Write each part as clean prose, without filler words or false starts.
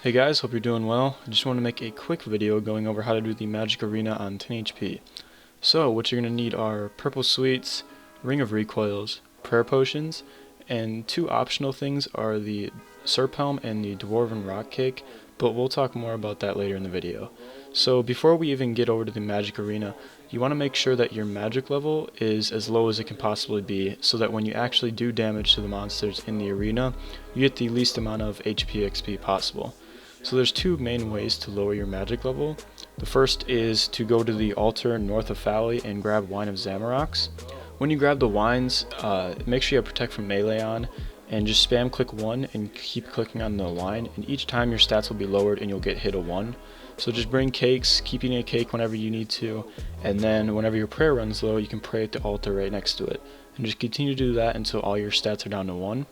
Hey guys, hope you're doing well. I just want to make a quick video going over how to do the Magic Arena on 10 HP. So what you're going to need are Purple Sweets, Ring of Recoils, Prayer Potions, and two optional things are the Serp Helm and the Dwarven Rock Cake, but we'll talk more about that later in the video. So before we even get over to the Magic Arena, you want to make sure that your magic level is as low as it can possibly be, so that when you actually do damage to the monsters in the arena, you get the least amount of HP XP possible. So there's two main ways to lower your magic level. The first is to go to the altar north of Fally and grab Wine of Zamorax. When you grab the wines, make sure you have Protect from Melee on, and just spam click 1 and keep clicking on the wine, and each time your stats will be lowered and you'll get hit a 1. So just bring cakes, keep eating a cake whenever you need to, and then whenever your prayer runs low, you can pray at the altar right next to it. And just continue to do that until all your stats are down to 1.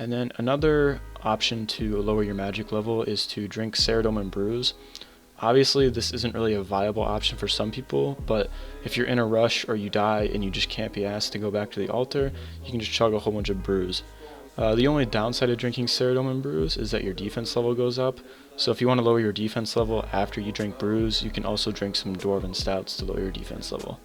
And then another option to lower your magic level is to drink Ceridome and Brews. Obviously this isn't really a viable option for some people, but if you're in a rush or you die and you just can't be asked to go back to the altar, you can just chug a whole bunch of brews. The only downside of drinking Ceridome and Brews is that your defense level goes up, so if you want to lower your defense level after you drink brews, you can also drink some Dwarven Stouts to lower your defense level.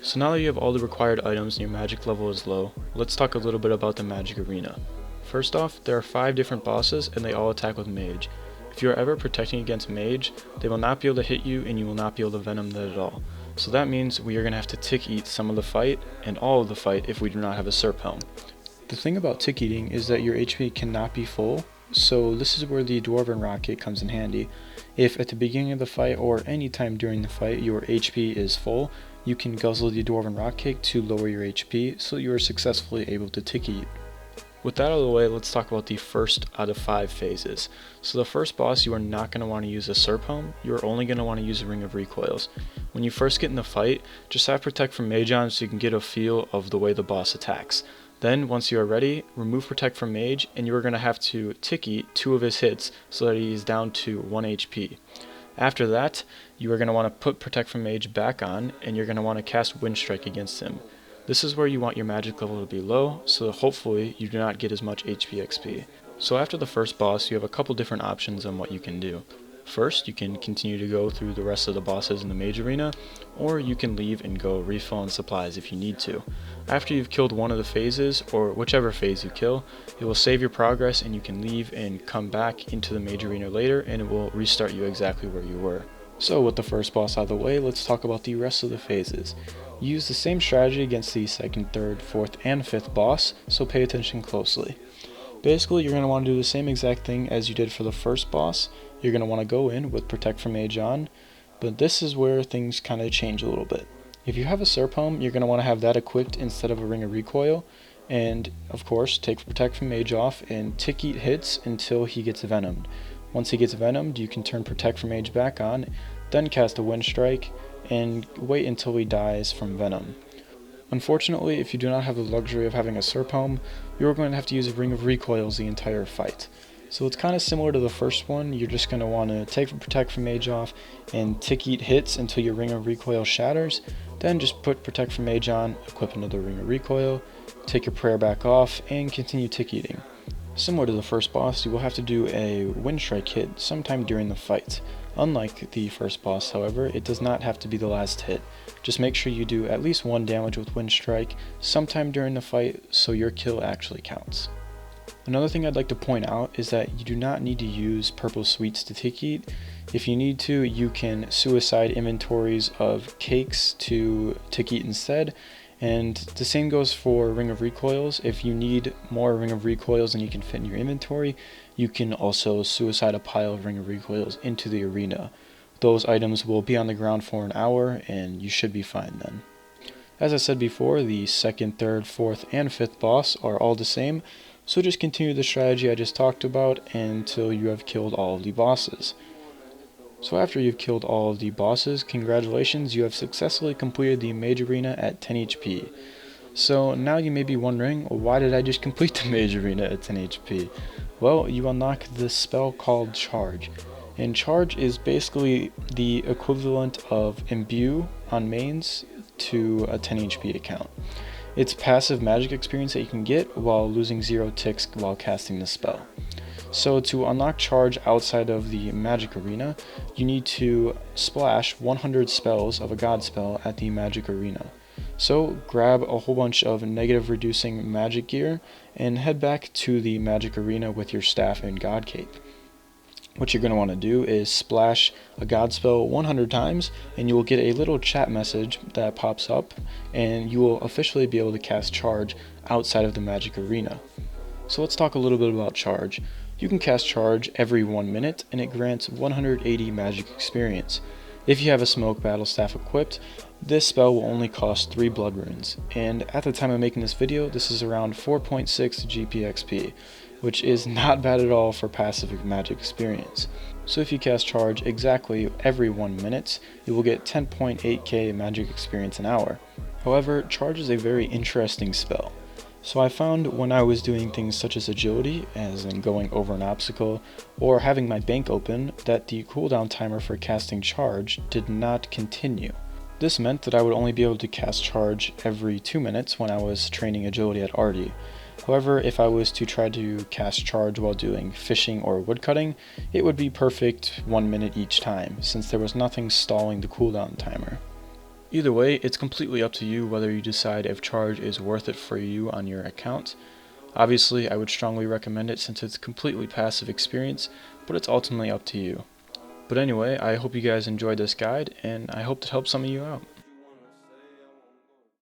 So now that you have all the required items and your magic level is low, let's talk a little bit about the Magic Arena. First off, there are 5 different bosses and they all attack with Mage. If you are ever protecting against Mage, they will not be able to hit you and you will not be able to venom that at all. So that means we are going to have to tick eat some of the fight and all of the fight if we do not have a Serp Helm. The thing about tick eating is that your HP cannot be full, so this is where the Dwarven Rock Cake comes in handy. If at the beginning of the fight or any time during the fight your HP is full, you can guzzle the Dwarven Rock Cake to lower your HP so you are successfully able to tick eat. With that out of the way, let's talk about the first out of 5 phases. So the first boss, you are not going to want to use a Serp Helm, you are only going to want to use a Ring of Recoils. When you first get in the fight, just have Protect from Mage on so you can get a feel of the way the boss attacks. Then, once you are ready, remove Protect from Mage, and you are going to have to tick eat 2 of his hits so that he is down to 1 HP. After that, you are going to want to put Protect from Mage back on, and you're going to want to cast Wind Strike against him. This is where you want your magic level to be low, so hopefully you do not get as much HP XP. So after the first boss, you have a couple different options on what you can do. First, you can continue to go through the rest of the bosses in the Mage Arena, or you can leave and go refill on supplies if you need to. After you've killed one of the phases, or whichever phase you kill, it will save your progress and you can leave and come back into the Mage Arena later and it will restart you exactly where you were. So with the first boss out of the way, let's talk about the rest of the phases. Use the same strategy against the 2nd, 3rd, 4th, and 5th boss, so pay attention closely. Basically, you're going to want to do the same exact thing as you did for the first boss. You're going to want to go in with Protect from Mage on, but this is where things kind of change a little bit. If you have a Serp Helm, you're going to want to have that equipped instead of a Ring of Recoil, and of course, take Protect from Mage off and tick eat hits until he gets venomed. Once he gets venomed, you can turn Protect from Mage back on, then cast a Wind Strike, and wait until he dies from venom. Unfortunately, if you do not have the luxury of having a Serp Helm, you are going to have to use a Ring of Recoils the entire fight. So it's kind of similar to the first one. You're just going to want to take Protect from Mage off and tick eat hits until your Ring of Recoil shatters, then just put Protect from Mage on, equip another Ring of Recoil, take your prayer back off, and continue tick eating. Similar to the first boss, you will have to do a Wind Strike hit sometime during the fight. Unlike the first boss, however, it does not have to be the last hit. Just make sure you do at least 1 damage with Wind Strike sometime during the fight so your kill actually counts. Another thing I'd like to point out is that you do not need to use Purple Sweets to tick eat. If you need to, you can suicide inventories of cakes to tick eat instead. And the same goes for Ring of Recoils. If you need more Ring of Recoils than you can fit in your inventory, you can also suicide a pile of Ring of Recoils into the arena. Those items will be on the ground for an hour and you should be fine then. As I said before, the 2nd, 3rd, 4th, and 5th boss are all the same, so just continue the strategy I just talked about until you have killed all of the bosses. So after you've killed all of the bosses, congratulations, you have successfully completed the Mage Arena at 10 HP. So now you may be wondering, why did I just complete the Mage Arena at 10 HP? Well, you unlock this spell called Charge. And Charge is basically the equivalent of Imbue on mains to a 10 HP account. It's passive magic experience that you can get while losing 0 ticks while casting the spell. So to unlock charge outside of the magic arena, you need to splash 100 spells of a god spell at the magic arena. So grab a whole bunch of negative reducing magic gear and head back to the magic arena with your staff and god cape. What you're going to want to do is splash a god spell 100 times, and you will get a little chat message that pops up, and you will officially be able to cast charge outside of the magic arena. So let's talk a little bit about charge. You can cast charge every 1 minute, and it grants 180 magic experience. If you have a smoke battle staff equipped, this spell will only cost 3 blood runes, and at the time of making this video, this is around 4.6 GPXP, which is not bad at all for passive magic experience. So if you cast charge exactly every 1 minute, you will get 10.8k magic experience an hour. However, charge is a very interesting spell. So I found when I was doing things such as agility, as in going over an obstacle, or having my bank open, that the cooldown timer for casting charge did not continue. This meant that I would only be able to cast charge every 2 minutes when I was training agility at Arty. However, if I was to try to cast charge while doing fishing or woodcutting, it would be perfect 1 minute each time, since there was nothing stalling the cooldown timer. Either way, it's completely up to you whether you decide if charge is worth it for you on your account. Obviously, I would strongly recommend it since it's completely passive experience, but it's ultimately up to you. But anyway, I hope you guys enjoyed this guide, and I hope it helped some of you out.